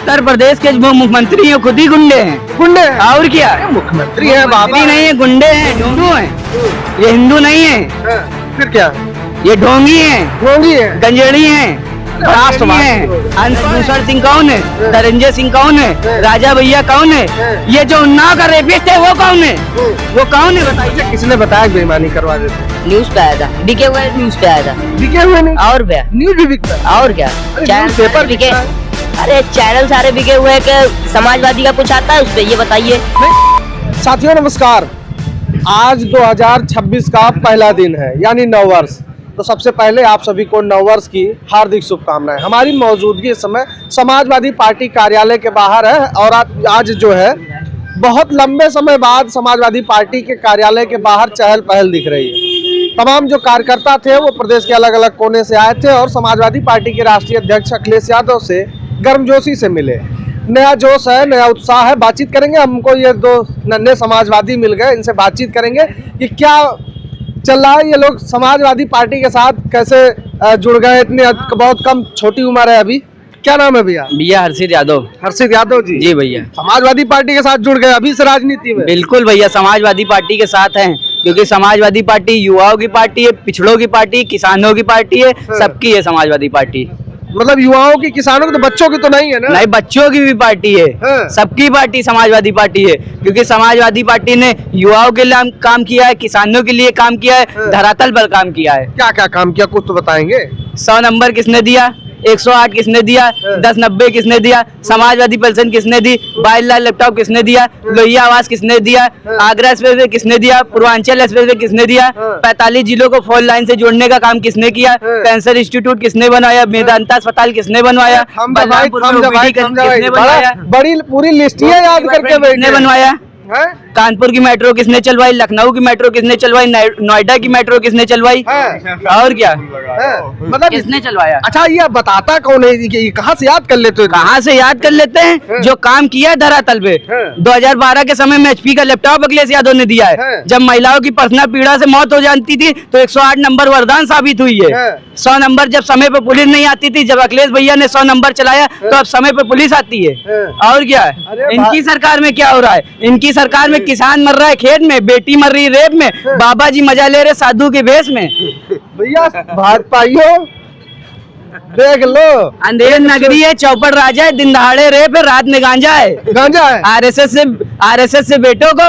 उत्तर प्रदेश के जो मुख्यमंत्री हैं खुद ही गुंडे हैं। गुंडे हैं? और क्या, मुख्यमंत्री है बाबा। मुख्यमंत्री नहीं है, गुंडे हैं, हिंदू हैं। ये हिंदू नहीं है, हाँ, फिर क्या? ये ढोंगी हैं, ढोंगी है, गंजेड़ी हैं, राष्ट्रवादी हैं। अंशभूषण सिंह कौन है? धनंजय सिंह कौन है? राजा भैया कौन है? ये जो उन्नाव का रेपिस्ट है वो कौन है? वो कौन है बताइए? किसने बताया बेईमानी करवा देते? न्यूज पे आया था, बिके हुए न्यूज पे आया था। बिके हुए नहीं? और क्या, न्यूज भी बिकता है? और क्या, चैनल पेपर बिके। अरे चैनल सारे बिके हुए हैं कि समाजवादी का कुछ आता है उस पे, ये बताइए। साथियों नमस्कार। आज 2026 का पहला दिन है, यानी नव वर्ष। तो सबसे पहले आप सभी को नव वर्ष की हार्दिक शुभकामनाएं। हमारी मौजूदगी इस समय समाजवादी पार्टी कार्यालय के बाहर है और आज जो है बहुत लंबे समय बाद समाजवादी पार्टी के कार्यालय के बाहर चहल पहल दिख रही है। तमाम जो कार्यकर्ता थे वो प्रदेश के अलग अलग कोने से आए थे और समाजवादी पार्टी के राष्ट्रीय अध्यक्ष अखिलेश यादव से गर्मजोशी से मिले। नया जोश है, नया उत्साह है। बातचीत करेंगे, हमको ये दो नन्हे समाजवादी मिल गए, इनसे बातचीत करेंगे कि क्या चल रहा है, ये लोग समाजवादी पार्टी के साथ कैसे जुड़ गए। इतनी बहुत कम छोटी उम्र है अभी। क्या नाम है भैया? भैया हर्षित यादव। हर्षित यादव जी? जी भैया। समाजवादी पार्टी के साथ जुड़ गए अभी से राजनीति में? बिल्कुल भैया, समाजवादी पार्टी के साथ हैं, क्योंकि समाजवादी पार्टी युवाओं की पार्टी है, पिछड़ों की पार्टी, किसानों की पार्टी है, सबकी है समाजवादी पार्टी। मतलब युवाओं की, किसानों की, तो बच्चों की तो नहीं है ना? नहीं, बच्चों की भी पार्टी है, सबकी पार्टी समाजवादी पार्टी है, क्योंकि समाजवादी पार्टी ने युवाओं के लिए काम किया है, किसानों के लिए काम किया है, धरातल पर काम किया है। क्या क्या काम किया, कुछ तो बताएंगे। 100 नंबर किसने दिया? 108 किसने दिया? 1090 किसने दिया? समाजवादी पेंशन किसने दी? 22 लाख लैपटॉप किसने दिया? लोहिया आवास किसने दिया? आगरा एक्सप्रेस किसने दिया? पूर्वांचल एक्सप्रेस किसने दिया? 45 जिलों को फोन लाइन से जोड़ने का काम किसने किया? कैंसर इंस्टीट्यूट किसने बनवाया? मेदांता अस्पताल किसने बनवाया? किसने बनवाया? बड़ी पूरी लिस्ट है, याद करके किसने बनवाया? कानपुर की मेट्रो किसने चलवाई? लखनऊ की मेट्रो किसने चलवाई? नोएडा की मेट्रो किसने चलवाई? और क्या, मतलब किसने चलवाया? अच्छा, ये बताता कौन है? ये कहाँ से याद कर लेते हो? कहाँ से याद कर लेते हैं? जो काम किया है धरातल पे। 2012 के समय में HP का लैपटॉप अखिलेश यादव ने दिया है। जब महिलाओं की पर्सनल पीड़ा से मौत हो जाती थी तो 108 नंबर वरदान साबित हुई है। 100 नंबर जब समय पे पुलिस नहीं आती थी, जब अखिलेश भैया ने 100 नंबर चलाया तो अब समय पे पुलिस आती है। और क्या, इनकी सरकार में क्या हो रहा है? इनकी सरकार में किसान मर रहा है खेत में, बेटी मर रही है रेप में, बाबा जी मजा ले रहे साधु के भेष में। भैया भाजपाइयों देख लो, अंधेर नगरी है, चौपड़ राजा है, दिन दहाड़े रेप है, रात में गांजा है। गांजा है। आरएसएस से बेटों को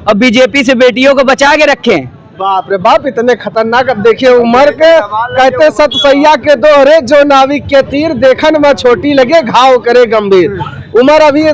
और बीजेपी से बेटियों को बचा के रखें। बाप रे बाप, इतने खतरनाक। अब देखिए उम्र के कहते सत सैया के दोहरे, जो नाविक के तीर देखन में छोटी लगे घाव करे गंभीर। उम्र अभी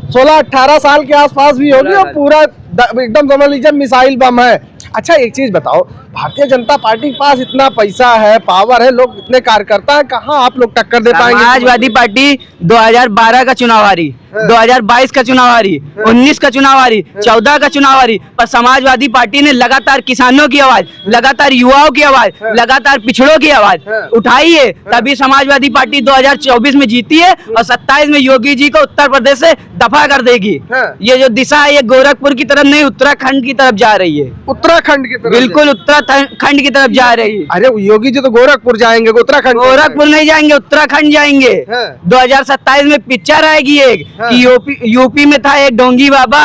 16-18 साल के आसपास भी होगी और पूरा एकदम समझ लीजिए मिसाइल बम है। अच्छा एक चीज बताओ, भारतीय जनता पार्टी के पास इतना पैसा है, पावर है, लोग इतने कार्यकर्ता है, कहाँ आप लोग टक्कर दे पाएंगे? समाजवादी पार्टी 2012 का चुनाव हारी, 2022 का चुनाव हारी, 19 का चुनाव हारी, 14 का चुनाव हारी, पर समाजवादी पार्टी ने लगातार किसानों की आवाज, लगातार युवाओं की आवाज, लगातार पिछड़ों की आवाज उठाई है। तभी समाजवादी पार्टी 2024 में जीती है और 27 में योगी जी को उत्तर प्रदेश से दफा कर देगी। ये जो दिशा है ये गोरखपुर की तरफ नहीं, उत्तराखंड की तरफ जा रही है। उत्तराखंड की तरफ? बिल्कुल उत्तराखंड की तरफ जा रही है। अरे योगी जी तो गोरखपुर जाएंगे, उत्तराखंड? गोरखपुर नहीं जाएंगे, उत्तराखंड जाएंगे। 2027 में पिक्चर आएगी एक कि यूपी में था एक ढोंगी बाबा।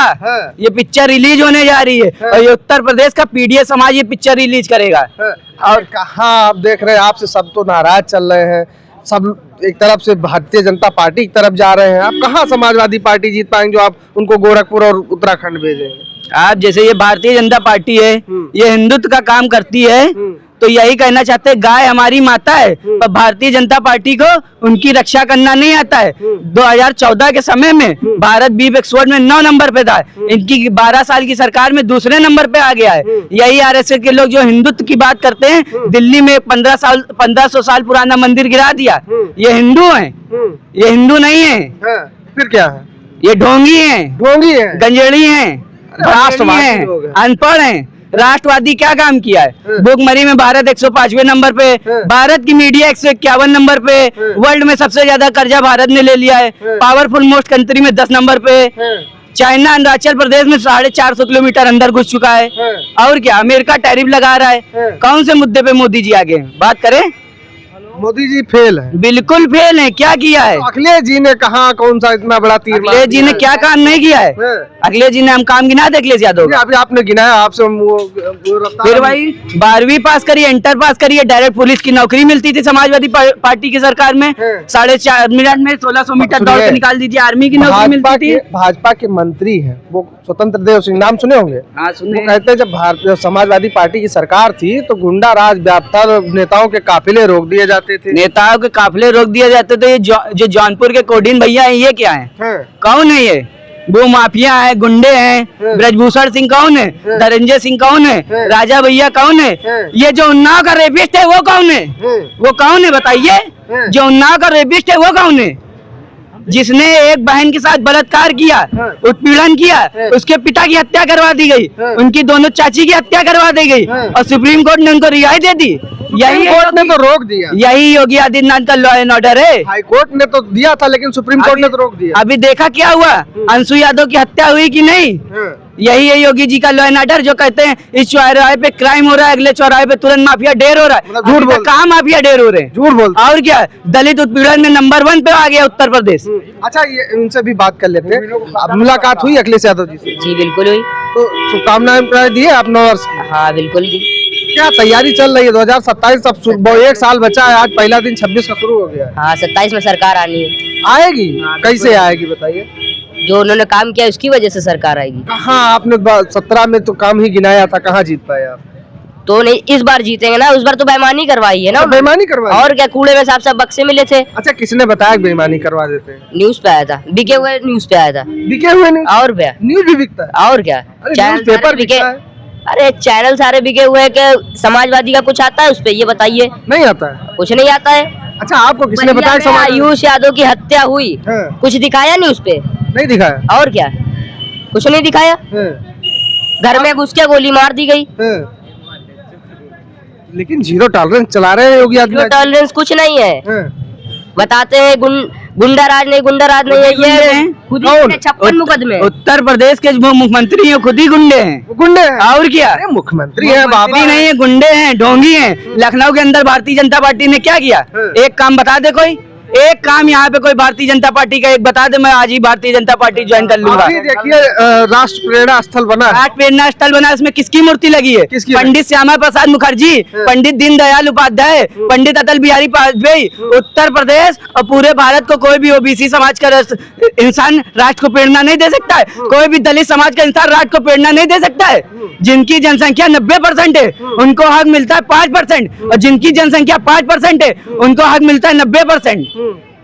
ये पिक्चर रिलीज होने जा रही है और ये उत्तर प्रदेश का पीडीए समाज ये पिक्चर रिलीज करेगा। और कहाँ आप देख रहे हैं, आपसे सब तो नाराज चल रहे हैं, सब एक तरफ से भारतीय जनता पार्टी की तरफ जा रहे हैं। आप कहाँ समाजवादी पार्टी जीत पाएंगे जो आप उनको गोरखपुर और उत्तराखंड भेजेंगे? आप जैसे ये भारतीय जनता पार्टी है, ये हिंदुत्व का काम करती है, तो यही कहना चाहते हैं गाय हमारी माता है, पर भारतीय जनता पार्टी को उनकी रक्षा करना नहीं आता है। 2014 के समय में भारत बीफ एक्सपोर्ट में 9 नंबर पे था, इनकी 12 साल की सरकार में दूसरे नंबर पे आ गया है। यही आरएसएस के लोग जो हिंदुत्व की बात करते हैं, दिल्ली में 1500 साल पुराना मंदिर गिरा दिया। ये हिंदू है, ये हिंदू नहीं है। फिर क्या है? ये ढोंगी है, ढोंगी है, गंजेड़ी है, राष्ट्रवादी है, अनपढ़ है। राष्ट्रवादी क्या काम किया है? भुखमरी में भारत 105वें नंबर पे, भारत की मीडिया 151 नंबर पे, वर्ल्ड में सबसे ज्यादा कर्जा भारत ने ले लिया है, पावरफुल मोस्ट कंट्री में 10 नंबर पे, चाइना अरुणाचल प्रदेश में 450 किलोमीटर अंदर घुस चुका है। और क्या, अमेरिका टैरिफ लगा रहा है। कौन से मुद्दे पे मोदी जी आगे बात करें? मोदी जी फेल है। बिल्कुल फेल है। क्या किया है? तो अखिलेश जी ने कहा कौन सा इतना बड़ा तीर मार अखिलेश जी ने दिया क्या काम नहीं किया है? अखिलेश जी ने हम काम गिना दे अखिलेश यादव का? अभी आपने गिनाया, आपसे वो रफ्तार फिर भाई 12वीं पास करिए, इंटर पास करिए, डायरेक्ट पुलिस की नौकरी मिलती थी समाजवादी पार्टी की सरकार में। 4.5 मिनट में 1600 मीटर दौड़ के निकाल दीजिए, आर्मी की नौकरी मिलती थी। भाजपा के मंत्री हैं वो स्वतंत्र देव सिंह, नाम सुने होंगे? हाँ सुने। वो कहते हैं जब समाजवादी पार्टी की सरकार थी तो गुंडा राज व्याप्त था, नेताओं के काफिले रोक दिए जाते थे। नेताओं के काफिले रोक दिए जाते थे। ये जो जौनपुर के कोडीन भैया हैं, ये क्या है? कौन है ये? वो माफिया है, गुंडे हैं। ब्रजभूषण सिंह कौन है? धनंजय सिंह कौन है? राजा भैया कौन है? ये जो उन्नाव का रेपिस्ट है वो कौन है? वो कौन है बताइए? जो उन्नाव का रेपिस्ट है वो कौन है? जिसने एक बहन के साथ बलात्कार किया, उत्पीड़न किया, उसके पिता की हत्या करवा दी गई, उनकी दोनों चाची की हत्या करवा दी गई और सुप्रीम कोर्ट ने उनको रिहाई दे दी। यही कोर्ट ने तो रोक दिया। यही योगी आदित्यनाथ का लॉ एंड ऑर्डर है। हाई कोर्ट ने तो दिया था लेकिन सुप्रीम कोर्ट ने तो रोक दिया। अभी देखा क्या हुआ? अंशु यादव की हत्या हुई कि नहीं? यही है योगी जी का लॉ एंड ऑर्डर, जो कहते हैं इस चौराहे पे क्राइम हो रहा है, अगले चौराहे पे तुरंत माफिया ढेर हो रहा है। झूठ बोल, कहाँ माफिया ढेर हो रहे हैं? झूठ बोल। और क्या, दलित उत्पीड़न में नंबर 1 पे आ गया उत्तर प्रदेश। अच्छा, ये उनसे भी बात कर लेते हैं। अब मुलाकात हुई अखिलेश यादव जी से? जी बिल्कुल हुई। तो शुभकामनाएं दिए आप नव वर्ष की? हाँ बिल्कुल दी। क्या तैयारी चल रही है? 2027 अब 1 साल बचा है, आज पहला दिन 26 का शुरू हो गया है। हाँ 27 में सरकार आनी है। आएगी? कैसे आएगी बताइए? जो उन्होंने काम किया उसकी वजह से सरकार आएगी। कहाँ आपने 17 में तो काम ही गिनाया था, कहाँ जीत पाए आप? तो नहीं, इस बार जीतेंगे ना, उस बार तो बेईमानी करवाई है ना। बेईमानी करवाई? और क्या, कूड़े में साफ साफ बक्से मिले थे। अच्छा, किसने बताया कि बेईमानी करवा देते हैं? न्यूज पे आया था, बिके हुए न्यूज पे आया था। बिके हुए न्यूज? और क्या, न्यूज भी बिकता है? और क्या, न्यूज पेपर बिकता है? अरे चैनल सारे बिके हुए हैं। कि समाजवादी का कुछ आता है उस पे? ये बताइए। नहीं आता है? कुछ नहीं आता है। अच्छा, आपको किसने बताया? आयुष यादव की हत्या हुई, कुछ दिखाया नहीं उस पे? नहीं दिखाया। और क्या, कुछ नहीं दिखाया। घर में घुस के गोली मार दी गई। लेकिन जीरो टॉलरेंस चला रहे हैं योगी आदित्यनाथ। जीरो टॉलरेंस कुछ नहीं है। बताते हैं गुंडा राज नहीं, गुंडा राज नहीं है। ये खुद ही 56 मुकदमे। उत्तर प्रदेश के जो मुख्यमंत्री हैं खुद ही गुंडे हैं। गुंडे हैं? और क्या, मुख्यमंत्री है बाबा? नहीं है, गुंडे हैं, ढोंगी हैं। लखनऊ के अंदर भारतीय जनता पार्टी ने क्या किया? एक काम बता दे कोई, एक काम यहाँ पे कोई भारतीय जनता पार्टी का एक बता दे, मैं आज ही भारतीय जनता पार्टी ज्वाइन कर लूंगा। देखिए, राष्ट्र प्रेरणा स्थल बना है। राष्ट्र प्रेरणा स्थल बना है, उसमें किसकी मूर्ति लगी है? पंडित श्यामा प्रसाद मुखर्जी, पंडित दीनदयाल उपाध्याय, पंडित अटल बिहारी वाजपेयी। उत्तर प्रदेश और पूरे भारत को कोई भी ओबीसी समाज का इंसान राष्ट्र को प्रेरणा नहीं दे सकता है। कोई भी दलित समाज का इंसान राष्ट्र को प्रेरणा नहीं दे सकता है। जिनकी जनसंख्या 90% है उनको हक मिलता है 5%, और जिनकी जनसंख्या 5% है उनको हक मिलता है 90%।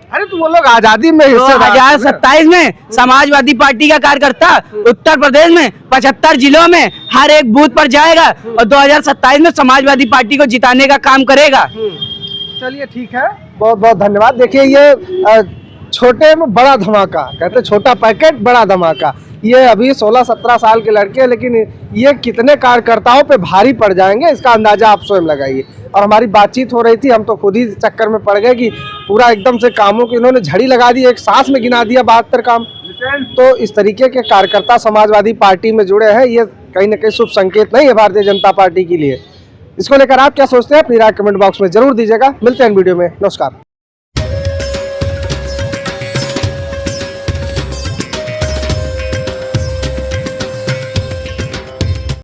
अरे तो वो लोग आजादी में 2027 में समाजवादी पार्टी का कार्यकर्ता उत्तर प्रदेश में 75 जिलों में हर एक बूथ पर जाएगा और 2027 में समाजवादी पार्टी को जिताने का काम करेगा। चलिए ठीक है, बहुत बहुत धन्यवाद। देखिए, ये छोटे में बड़ा धमाका, कहते छोटा पैकेट बड़ा धमाका। ये अभी 16-17 साल के लड़के हैं, लेकिन ये कितने कार्यकर्ताओं पे भारी पड़ जाएंगे इसका अंदाजा आप स्वयं लगाइए। और हमारी बातचीत हो रही थी, हम तो खुद ही चक्कर में पड़ गए कि पूरा एकदम से कामों की इन्होंने झड़ी लगा दी, एक सांस में गिना दिया 72 काम। तो इस तरीके के कार्यकर्ता समाजवादी पार्टी में जुड़े हैं, ये कहीं ना कहीं शुभ संकेत नहीं है भारतीय जनता पार्टी के लिए। इसको लेकर आप क्या सोचते हैं? अपनी राय कमेंट बॉक्स में जरूर दीजिएगा। मिलते हैं वीडियो में, नमस्कार।